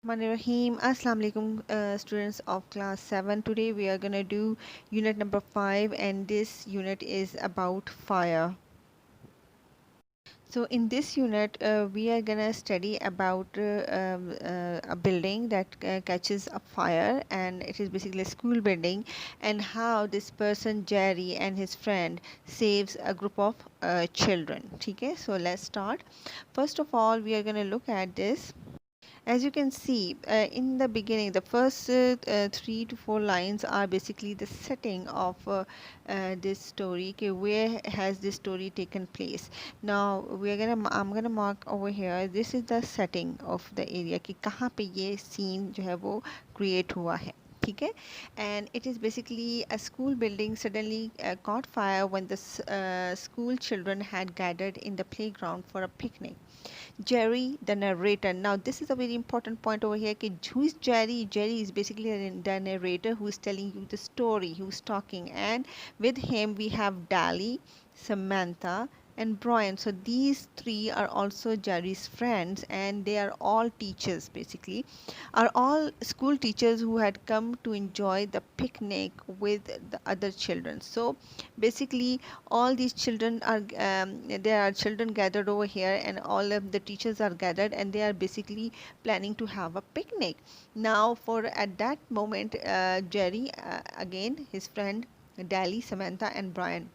Rahim. Assalamu alaikum, students of class 7. Today we are going to do unit number 5, and this unit is about fire. So in this unit we are going to study about a building that catches a fire, and it is basically a school building, and how this person Jerry and his friend saves a group of children. Okay, so let's start. First of all, we are going to look at this. As you can see, in the beginning, the first 3 to 4 lines are basically the setting of this story. Okay, where has this story taken place? Now I'm gonna mark over here. This is the setting of the area कि कहाँ पे ये scene जो है वो create हुआ है. ठीक है, and it is basically a school building suddenly caught fire when the school children had gathered in the playground for a picnic. Jerry, the narrator. Now, this is a very important point over here. Who is Jerry? Jerry is basically the narrator who is telling you the story, who's talking. And with him, we have Dally, Samantha, and Brian. So these three are also Jerry's friends, and they are all teachers basically, are all school teachers who had come to enjoy the picnic with the other children. So basically, all these children are there are children gathered over here, and all of the teachers are gathered, and they are basically planning to have a picnic. Now, for at that moment, Jerry, again his friend Dally, Samantha, and Brian,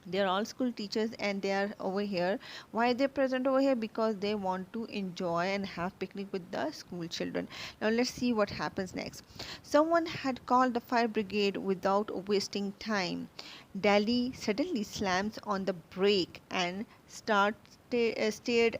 they are all school teachers, and they are over here. Why they present over here? Because they want to enjoy and have picnic with the school children. Now let's see what happens next. Someone had called the fire brigade without wasting time. Dally suddenly slams on the brake and stared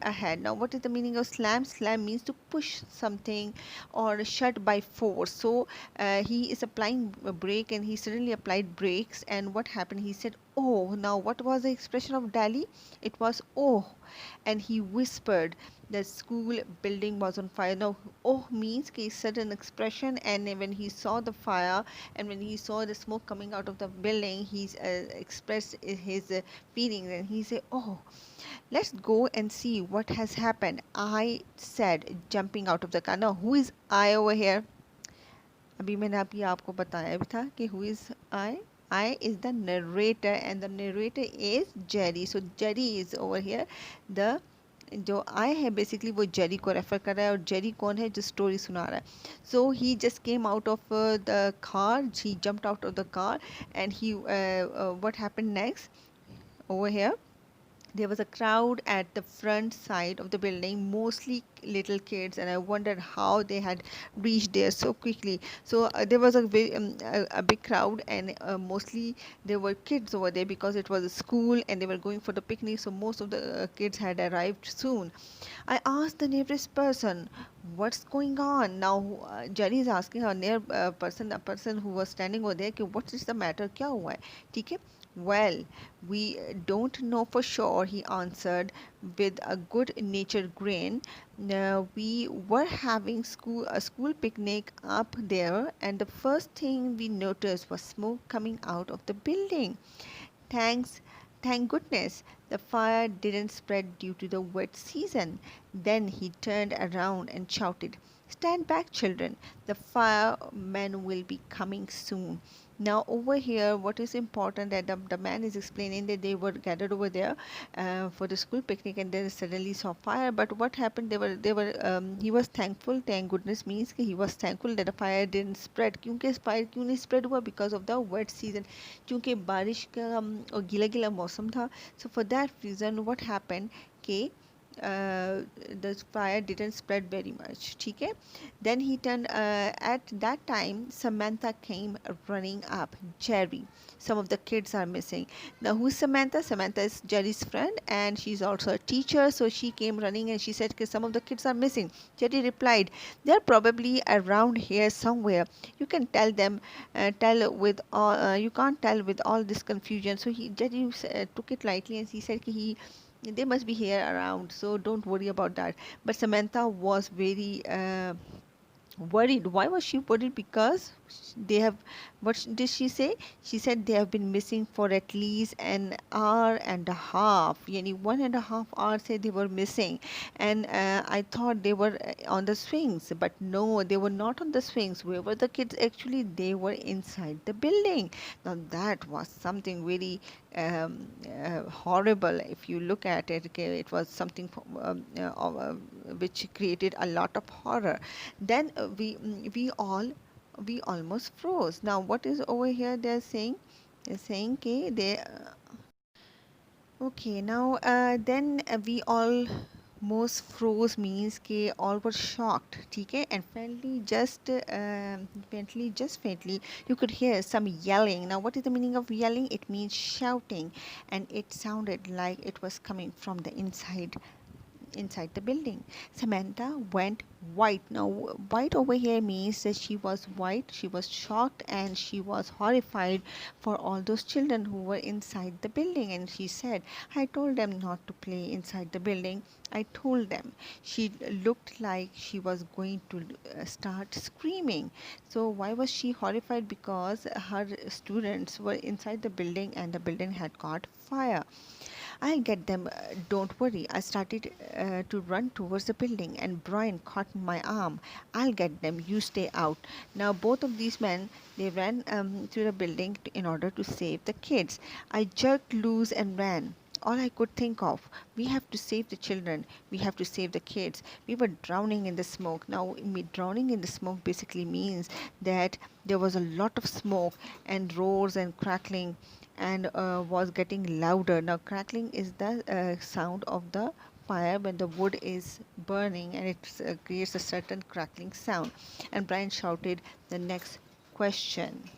ahead. Now, what is the meaning of slam? Slam means to push something or shut by force. So, he is applying a brake, and he suddenly applied brakes. And what happened? He said, "Oh!" Now, what was the expression of Dali? It was "oh," and he whispered. The school building was on fire. Now, oh means a sudden expression, and when he saw the fire and when he saw the smoke coming out of the building, he expressed his feelings, and he said, "Oh, let's go and see what has happened," I said, jumping out of the car. Now, who is I over here? अभी मैंने अभी आपको बताया भी था कि who is I? I is the narrator, and the narrator is Jerry. So Jerry is over here. The जो आई है बेसिकली वो जेरी को रेफर कर रहा है, और जेरी कौन है? जो स्टोरी सुना रहा है. So he just came out of the car, he jumped out of the car, and he what happened next over here? There was a crowd at the front side of the building, mostly little kids, and I wondered how they had reached there so quickly. So there was a big crowd, and mostly there were kids over there because it was a school and they were going for the picnic. So most of the kids had arrived soon. I asked the nearest person, "What's going on?" Now Jerry is asking a near person, a person who was standing over there, कि what is the matter? क्या हुआ है? ठीक है? Well, we don't know for sure, he answered with a good natured grin. We were having a school picnic up there, and the first thing we noticed was smoke coming out of the building. Thanks, thank goodness the fire didn't spread due to the wet season. Then he turned around and shouted, "Stand back, children. The firemen will be coming soon." Now, over here, what is important that the man is explaining that they were gathered over there for the school picnic, and then suddenly saw fire. But what happened? He was thankful. Thank goodness means कि he was thankful that the fire didn't spread. क्योंकि fire क्यों नहीं spread हुआ? Because of the wet season. क्योंकि बारिश का और गीला गीला मौसम था. So for that reason, what happened? कि the fire didn't spread very much. ठीक है? Then he turned. At that time, Samantha came running up. Jerry, some of the kids are missing. Now, who's Samantha? Samantha is Jerry's friend, and she's also a teacher. So she came running and she said, some of the kids are missing. Jerry replied, "They're probably around here somewhere. You can tell them, you can't tell with all this confusion." So Jerry took it lightly, and he said, they must be here around, so don't worry about that. But Samantha was very Worried. Why was she worried? Because they have, what did she say? She said they have been missing for at least an hour and a half. Yani 1.5 hours say they were missing. And I thought they were on the swings, but no, they were not on the swings. Where were the kids? Actually, they were inside the building. Now that was something really horrible. If you look at it, okay, it was something which created a lot of horror. Then we almost froze. Now what is over here? They're saying okay, they okay. Now then we all most froze means कि all were shocked. ठीक है? And faintly you could hear some yelling. Now what is the meaning of yelling? It means shouting, and it sounded like it was coming from the inside the building. Samantha went white. Now, white over here means that she was white, she was shocked, and she was horrified for all those children who were inside the building. And she said, I told them not to play inside the building. I told them. She looked like she was going to start screaming. So, why was she horrified? Because her students were inside the building and the building had caught fire. I'll get them, don't worry. I started to run towards the building, and Brian caught my arm. I'll get them, you stay out. Now, both of these men, they ran to the building in order to save the kids. I jerked loose and ran. All I could think of, we have to save the children, we have to save the kids. We were drowning in the smoke. Now, drowning in the smoke basically means that there was a lot of smoke and roars and crackling, and was getting louder. Now, crackling is the sound of the fire when the wood is burning, and it creates a certain crackling sound. And Brian shouted the next question: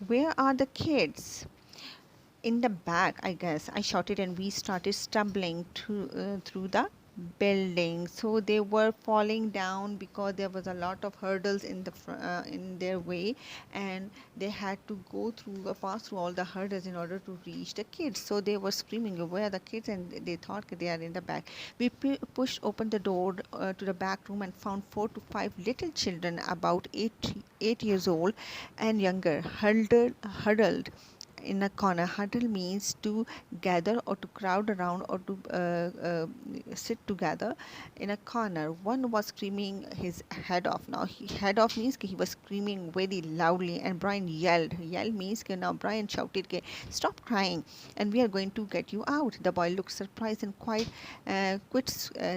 where are the kids? In the back, I guess, I shouted, and we started stumbling through the building. So they were falling down because there was a lot of hurdles in their way, and they had to go through pass through all the hurdles in order to reach the kids. So they were screaming, where are the kids? And they thought they are in the back. We pushed open the door to the back room and found 4 to 5 little children about 8 years old and younger, huddled in a corner. Huddle means to gather or to crowd around or to sit together in a corner. One was screaming his head off. Now, head off means he was screaming very loudly, and Brian yelled. Yell means now Brian shouted, stop crying, and we are going to get you out. The boy looked surprised and quit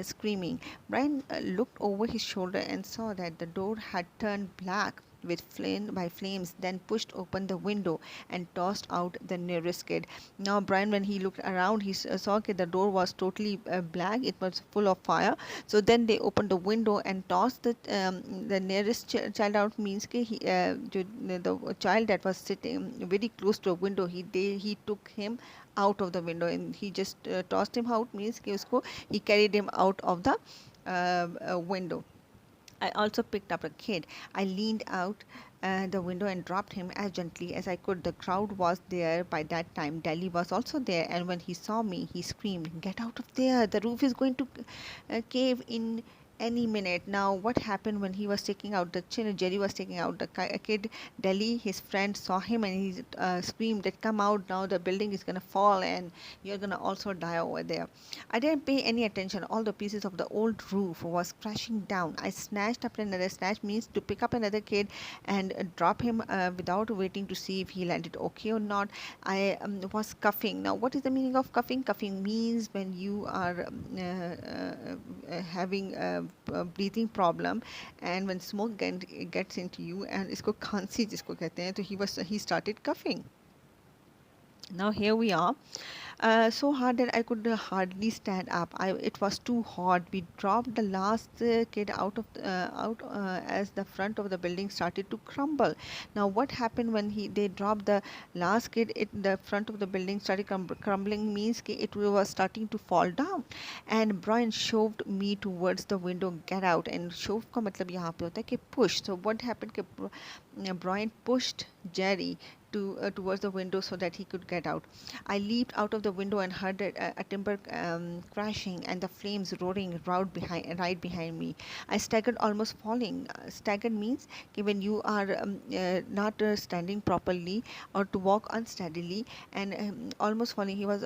screaming. Brian looked over his shoulder and saw that the door had turned black with flames, then pushed open the window and tossed out the nearest kid. Now, Brian, when he looked around, he saw that the door was totally black. It was full of fire. So then they opened the window and tossed the nearest child out. Means the child that was sitting very close to a window, he took him out of the window, and he just tossed him out. Means he carried him out of the window. I also picked up a kid. I leaned out the window and dropped him as gently as I could. The crowd was there by that time. Delhi was also there, and when he saw me, he screamed, get out of there! The roof is going to cave in any minute. Now, what happened when he was taking out the chin? Jerry was taking out the kid. Delhi, his friend, saw him, and he screamed that, come out now, the building is going to fall and you're going to also die over there. I didn't pay any attention. All the pieces of the old roof was crashing down. I snatched up another. Snatch means to pick up another kid and drop him without waiting to see if he landed okay or not. I was coughing. Now, what is the meaning of coughing? Coughing means when you are having a breathing problem, and when smoke gets into you, and इसको खांसी जिसको कहते हैं, तो he started coughing. Now here we are, so hard that I could hardly stand up. It was too hot. We dropped the last kid out as the front of the building started to crumble. Now, what happened when they dropped the last kid? The front of the building started crumbling. Means it was starting to fall down. And Brian shoved me towards the window. Get out. And shove का मतलब यहाँ पे होता है कि push. So what happened? Brian pushed Jerry towards the window so that he could get out. I leaped out of the window and heard a timber crashing and the flames roaring right behind me. I staggered, almost falling. Staggered means कि when you are not standing properly or to walk unsteadily, and almost falling. He was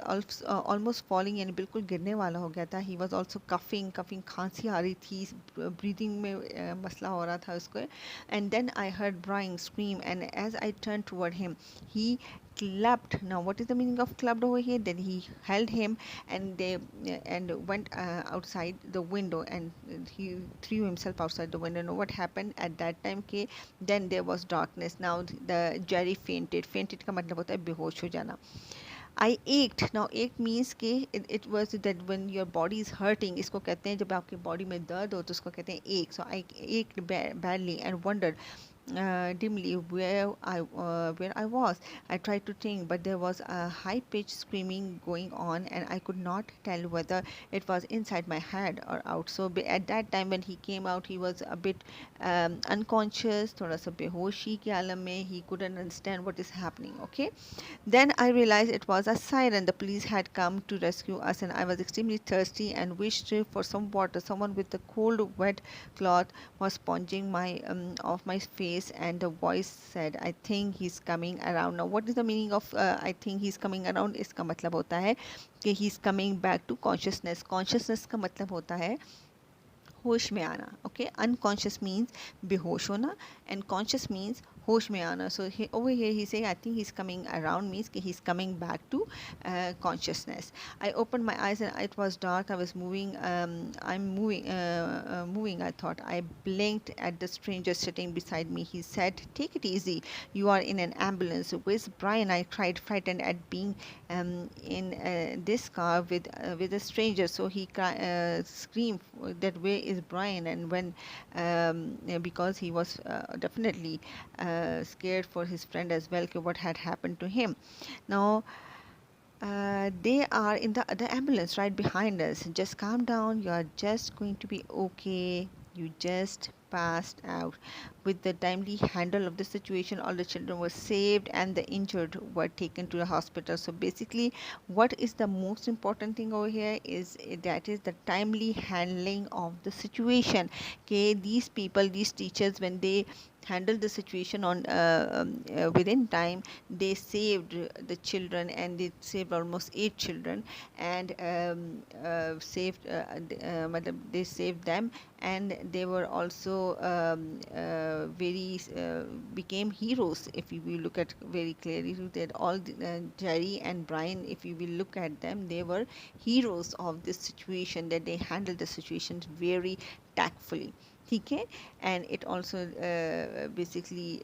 almost falling यानी बिल्कुल गिरने वाला हो गया था. He was also coughing, खांसी आ रही थी, breathing में मसला हो रहा था उसको. And then I heard Brian scream, and as I turned toward him, he clubbed. Now what is the meaning of clubbed over here? Then he held him, and they and went outside the window, and he threw himself outside the window. Now what happened at that time? के then there was darkness. Now the Jerry fainted का मतलब होता है बेहोश हो जाना. I ached. Now ache means कि it was that when your body is hurting, इसको कहते हैं जब आपके body में दर्द हो तो उसको कहते हैं ache. So I ached badly and wondered dimly where I was. I tried to think, but there was a high-pitched screaming going on, and I could not tell whether it was inside my head or out. So at that time when he came out, he was a bit unconscious, थोड़ा सा बेहोशी के आलम में. He couldn't understand what is happening. Okay. Then I realized it was a siren. The police had come to rescue us, and I was extremely thirsty and wished for some water. Someone with a cold, wet cloth was sponging off my face, and the voice said, "I think he's coming around." Now, what is the meaning of "I think he's coming around"? इसका मतलब होता है कि he's coming back to consciousness. Consciousness का मतलब होता है होश में आना. Okay, unconscious means बेहोश होना, and conscious means होश में आना. So over here he's saying I think he's coming around means कि he's coming back to consciousness. I opened my eyes and it was dark. I was moving. I'm moving. I thought. I blinked at the stranger sitting beside me. He said, "Take it easy. You are in an ambulance." Where's Brian? I cried, frightened at being in this car with a stranger. So he screamed that where is Brian? And when because he was definitely scared for his friend as well, what had happened to him. Now they are in the ambulance right behind us. Just calm down. You are just going to be okay. You just passed out. With the timely handle of the situation, all the children were saved and the injured were taken to the hospital. So basically, what is the most important thing over here is that is the timely handling of the situation. Okay, these people, these teachers, when they handled the situation within time, they saved the children, and they saved almost 8 children, and they saved them, and they were also became heroes. If you will look at very clearly that all Jerry and Brian, if you will look at them, they were heroes of this situation, that they handled the situation very tactfully. Okay, and it also basically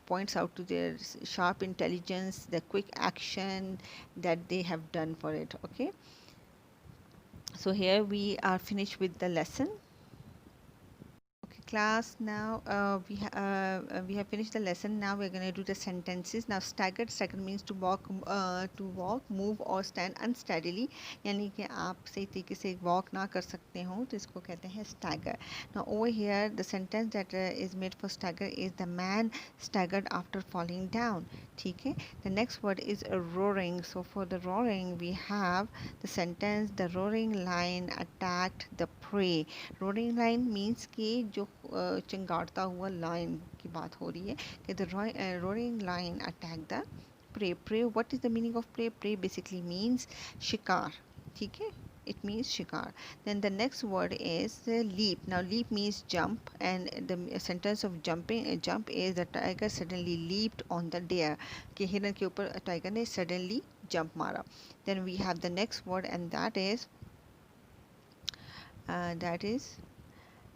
points out to their sharp intelligence, the quick action that they have done for it. Okay, so here we are finished with the lesson. Class, now we have finished the lesson. Now we're going to do the sentences. Now staggered means to walk, move or stand unsteadily, यानी कि आप सही तरीके से walk ना कर सकते हो तो इसको कहते हैं stagger. Now over here the sentence that is made for stagger is the man staggered after falling down. ठीक है. The next word is a roaring. So for the roaring we have the sentence, the roaring lion attacked the prey. Roaring lion means कि जो चिंगाड़ता हुआ lion की बात हो रही है कि the roaring lion attacked the prey. Prey, what is the meaning of prey? Prey basically means शिकार. ठीक है, it means शिकार. Then the next word is leap. Now leap means jump, and the sentence of jump is the tiger suddenly leaped on the deer. कि हिरन के ऊपर tiger ने suddenly jump मारा. Then we have the next word, and that is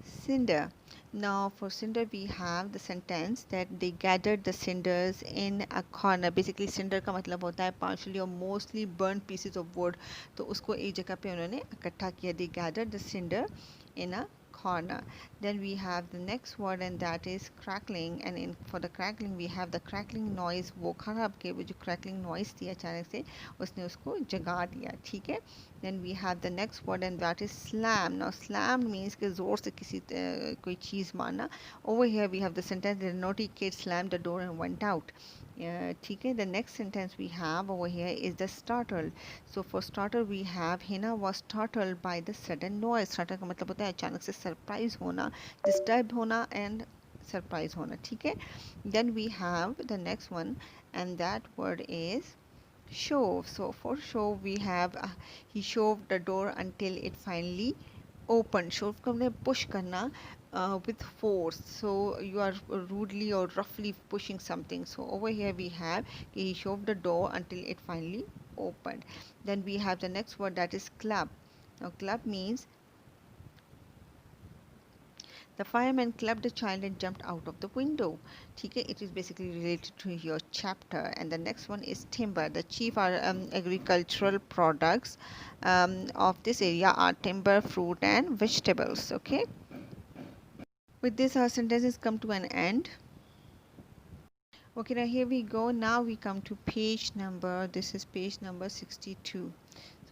cinder. Now for cinder we have the sentence that they gathered the cinders in a corner. Basically cinder का मतलब होता है partially or mostly burnt pieces of wood. तो उसको एक जगह पे उन्होंने इकट्ठा किया. They gathered the cinder in a corner. Then we have the next word, and that is crackling. And in for the crackling we have the crackling noise. वो खराब के वो जो crackling noise थी अचानक से उसने उसको जगा दिया. ठीक है. Then we have the next word, and that is slam. Now slam means कि जोर से किसी कोई चीज़ मारना. Over here we have the sentence, the naughty kid slammed the door and went out. ठीक है. The next sentence we have over here is the startled. So for startle we have Hina was startled by the sudden noise. Startle का मतलब होता है अचानक से surprise होना, disturb होना एंड सरप्राइज होना. ठीक है. Then we have the next one, and that word is shove. So for shove we have he shoved the door until it finally open. Shove का मतलब push करना with force. So you are rudely or roughly pushing something. So over here we have he shoved the door until it finally opened. Then we have the next word, that is club. Now club means the fireman clubbed the child and jumped out of the window. Okay, it is basically related to your chapter. And the next one is timber. The chief agricultural products of this area are timber, fruit, and vegetables. Okay. With this, our sentences come to an end. Okay, now here we go. Now we come to page number, this is page number 62.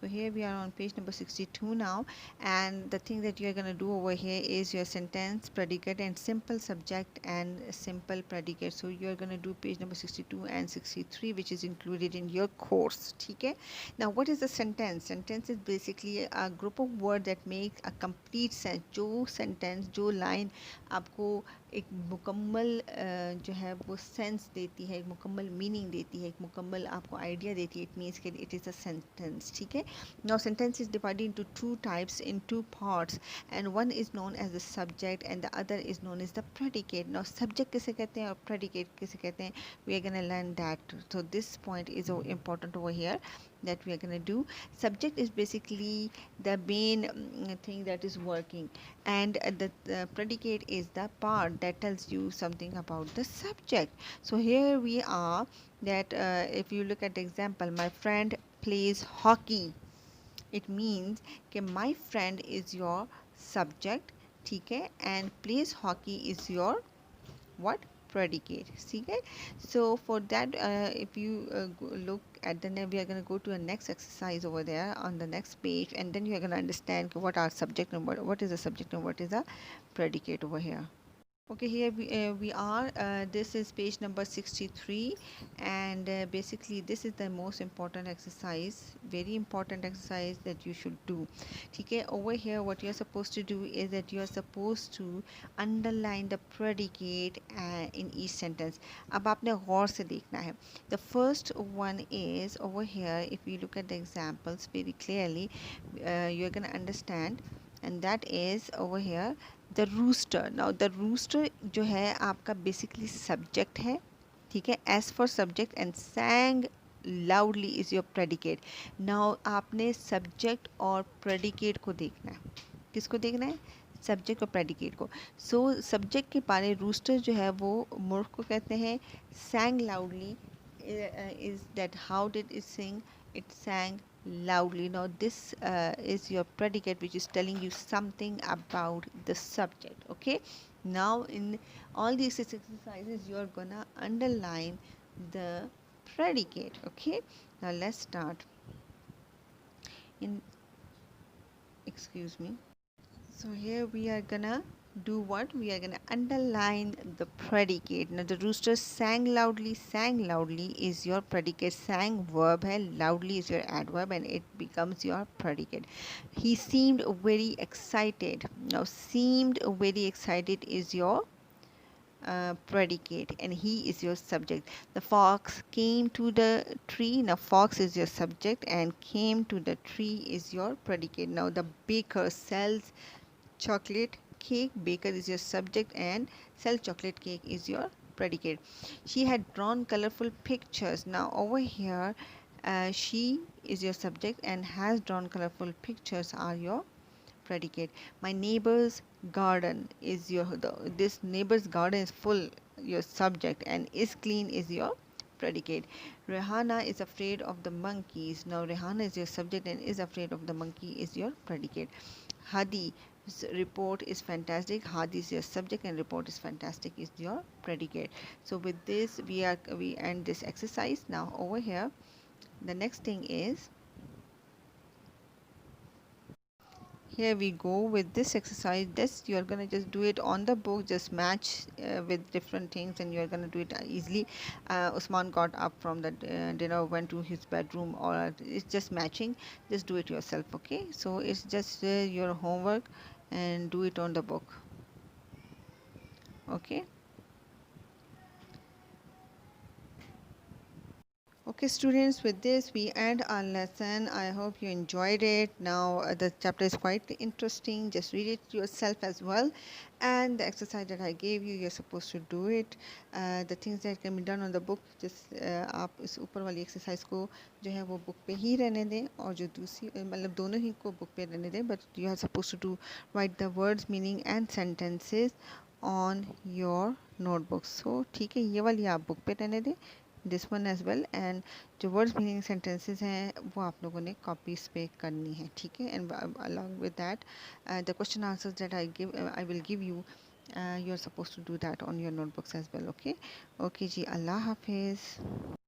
So here we are on page number 62 now, and the thing that you're going to do over here is your sentence, predicate, and simple subject and simple predicate. So you're going to do page number 62 and 63, which is included in your course. Okay. Now what is the sentence? Sentence is basically a group of words that make a complete sense. जो sentence, जो line आपको एक मुकम्मल जो है वो sense देती है, एक मुकम्मल मीनिंग देती है, एक मुकम्मल आपको आइडिया देती है. इट मीन्स कि इट इज़ अ सेंटेंस. ठीक है. Now sentence is divided into two types, in two parts, and one is known as the subject and the other is known as the predicate. Now subject किसे कहते हैं और predicate किसे कहते हैं, we are gonna learn that. So this point is important over here that we are going to do. Subject is basically the main thing that is working, and the predicate is the part that tells you something about the subject. So here we are that if you look at the example, my friend plays hockey, it means that my friend is your subject, ठीक है, and plays hockey is your what, predicate. See it. So for that if you look at the we are going to go to a next exercise over there on the next page, and then you are going to understand what are subject and what is the subject and what is the predicate over here. Okay, here we are. This is page number 63, and basically this is the most important exercise, very important exercise that you should do. Okay, over here what you are supposed to do is that you are supposed to underline the predicate in each sentence. अब आपने गौर से देखना है. The first one is over here. If you look at the examples very clearly, you are going to understand, and that is over here the rooster. Now the rooster जो है आपका basically subject है, ठीक है, as for subject, and sang loudly is your predicate. Now आपने subject और predicate को देखना है. किसको देखना है? सब्जेक्ट और प्रेडिकेट को. सो सब्जेक्ट के पारे रूस्टर जो है वो मूर्ख को कहते हैं. sang loudly is that how did it sing? It sang loudly. Now this is your predicate, which is telling you something about the subject. Okay, now in all these exercises you are gonna underline the predicate. Okay, now let's start. In excuse me. So here we are gonna do what? We are gonna underline the predicate. Now the rooster sang loudly. Sang loudly is your predicate. Sang verb hai, loudly is your adverb, and it becomes your predicate. He seemed very excited. Now seemed very excited is your predicate, and he is your subject. The fox came to the tree. Now fox is your subject and came to the tree is your predicate. Now the baker sells chocolate cake. Baker is your subject and sell chocolate cake is your predicate. She had drawn colorful pictures. Now over here she is your subject and has drawn colorful pictures are your predicate. My neighbor's garden is your this neighbor's garden is full, your subject, and is clean is your predicate. Rehana is afraid of the monkeys. Now Rehana is your subject and is afraid of the monkey is your predicate. Hadi report is fantastic. Hadi is your subject and report is fantastic is your predicate. So with this we end this exercise. Now over here the next thing is, here we go with this exercise. This you're gonna just do it on the book, just match with different things and you're gonna do it easily. Usman got up from the dinner, went to his bedroom, or it's just matching. Just do it yourself, okay? So it's just your homework and do it on the book, okay? Okay, students, with this we end our lesson. I hope you enjoyed it. Now, the chapter is quite interesting. Just read it yourself as well. And the exercise that I gave you, you're supposed to do it. The things that can be done on the book, just आप इस ऊपर वाली exercise को जो है वो book पे ही रहने दें, और जो दूसरी मतलब दोनों ही को बुक पे रहने दें. But you are supposed to do write the words, meaning and sentences on your notebook. So ठीक है, ये वाली आप बुक पे रहने दें, this one as well. And जो वर्ड्स मीनिंग सेंटेंसेस हैं वो आप लोगों ने कॉपीज पे करनी है, ठीक है? And along with that the question answers that I will give you, you are suppose to do that on your notebooks as well, okay? Okay जी, अल्लाह हाफिज़.